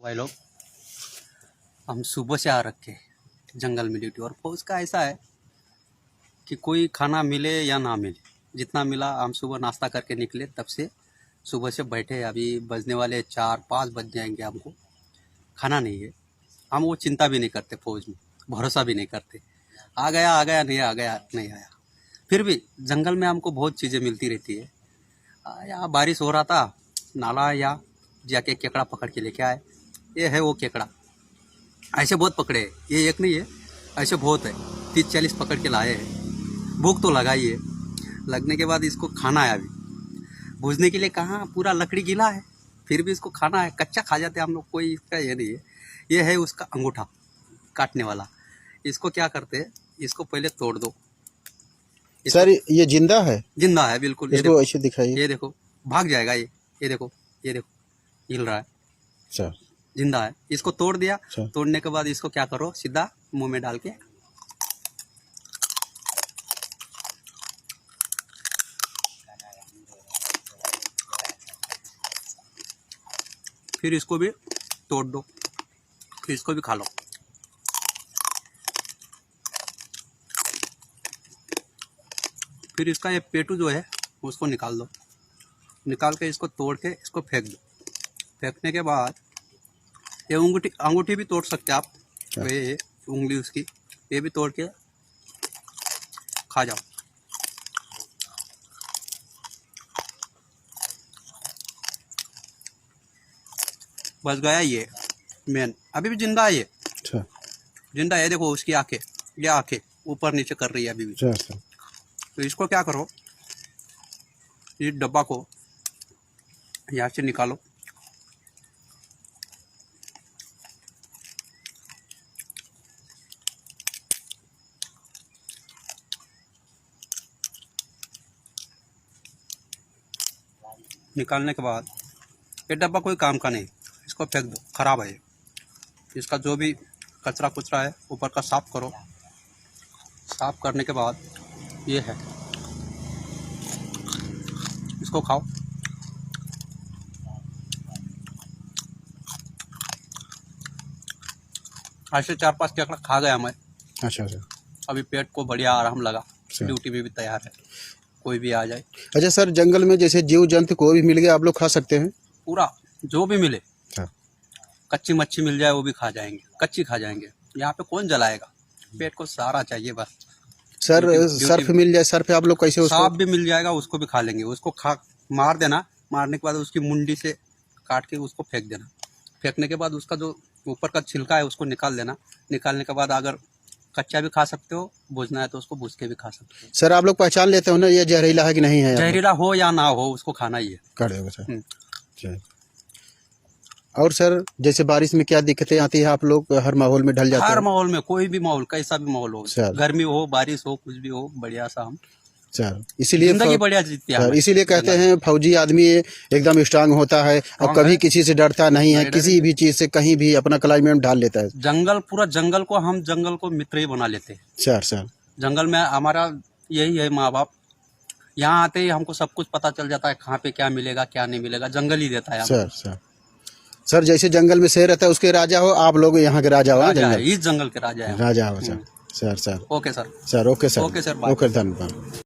भाई लोग, हम सुबह से आ रखे जंगल में ड्यूटी। और फौज का ऐसा है कि कोई खाना मिले या ना मिले, जितना मिला हम सुबह नाश्ता करके निकले। तब से सुबह से बैठे, अभी बजने वाले 4-5 बज जाएंगे। हमको खाना नहीं है, हम वो चिंता भी नहीं करते। फौज में भरोसा भी नहीं करते, आ गया नहीं आ गया नहीं आया। फिर भी जंगल में हमको बहुत चीज़ें मिलती रहती है। यहाँ बारिश हो रहा था, नाला या जाके केकड़ा पकड़ के लेके आए। ये है वो केकड़ा, ऐसे बहुत पकड़े हैं, ये एक नहीं है, ऐसे बहुत है। 30-40 पकड़ के लाए हैं। भूख तो लगाई है, लगने के बाद इसको खाना है। अभी भूजने के लिए कहाँ, पूरा लकड़ी गीला है, फिर भी इसको खाना है। कच्चा खा जाते हैं हम लोग, कोई इसका ये नहीं है। ये है उसका अंगूठा काटने वाला। इसको क्या करते हैं, इसको पहले तोड़ दो। सर ये जिंदा है? जिंदा है बिल्कुल। इसको ऐसे दिखाइए। ये देखो, भाग जाएगा ये देखो, ये देखो हिल रहा है। सर जिंदा है। इसको तोड़ दिया। अच्छा। तोड़ने के बाद इसको क्या करो, सीधा मुंह में डाल के फिर इसको भी तोड़ दो, फिर इसको भी खा लो। फिर इसका ये पेटू जो है उसको निकाल दो। निकाल के इसको तोड़ के इसको फेंक दो। फेंकने के बाद ये अंगूठी भी तोड़ सकते हैं आप। ये उंगली उसकी, ये भी तोड़ के खा जाओ। बस गया ये मेन। अभी भी जिंदा है ये। अच्छा। जिंदा है, देखो उसकी आंखें, ये आंखें ऊपर नीचे कर रही है अभी भी। अच्छा। तो इसको क्या करो, इस डब्बा को यहाँ से निकालो। निकालने के बाद ये डब्बा कोई काम का नहीं, इसको फेंक दो, खराब है ये। इसका जो भी कचरा कुचरा है ऊपर का साफ करो। साफ करने के बाद ये है, इसको खाओ। ऐसे 4-5 केकड़ा खा गया मैं। अच्छा। अभी पेट को बढ़िया आराम लगा। ड्यूटी में भी तैयार है, कोई भी आ जाए। अच्छा सर, जंगल में जैसे जीव जंतु कोई भी मिल गया आप लोग खा सकते हैं? पूरा जो भी मिले। अच्छा। कच्ची मच्छी मिल जाए वो भी खा जाएंगे, कच्ची खा जाएंगे। यहाँ पे कौन जलाएगा, पेट को सारा चाहिए बस। सर सर्फ मिल जाए, सर्फ आप लोग कैसे उसको? सांप भी मिल जाएगा, उसको भी खा लेंगे। उसको खा मार देना, मारने के बाद उसकी मुंडी से काट के उसको फेंक देना। फेंकने के बाद उसका जो ऊपर का छिलका है उसको निकाल देना। निकालने के बाद अगर कच्चा भी खा सकते हो, भूजना है तो उसको भूज के भी खा सकते हो। सर आप लोग पहचान लेते हो ना ये जहरीला है कि नहीं है? जहरीला हो या ना हो, उसको खाना ही है। कर देगा सर। अच्छा। और सर जैसे बारिश में क्या दिक्कतें आती है, आप लोग हर माहौल में ढल जाते हैं? हर माहौल में, कोई भी माहौल, कैसा भी माहौल हो, सर। गर्मी हो, बारिश हो, कुछ भी हो, बढ़िया सा हम सर इसीलिए जिंदगी बढ़िया जीती है। सर इसीलिए कहते हैं फौजी आदमी एकदम स्ट्रांग होता है और कभी किसी से डरता नहीं है, किसी भी चीज से कहीं भी अपना क्लाइमेट ढाल लेता है। जंगल, पूरा जंगल को हम जंगल को मित्र ही बना लेते हैं। सर जंगल में हमारा यही है माँ बाप। यहाँ आते ही हमको सब कुछ पता चल जाता है, कहाँ पे क्या मिलेगा क्या नहीं मिलेगा, जंगल ही देता है। सर जैसे जंगल में शेर रहता है उसके राजा हो, आप लोग यहाँ के राजा हो। इस जंगल के राजा है। राजा हो sir. Okay sir. Sir okay sir. Okay sir, okay धन्यवाद।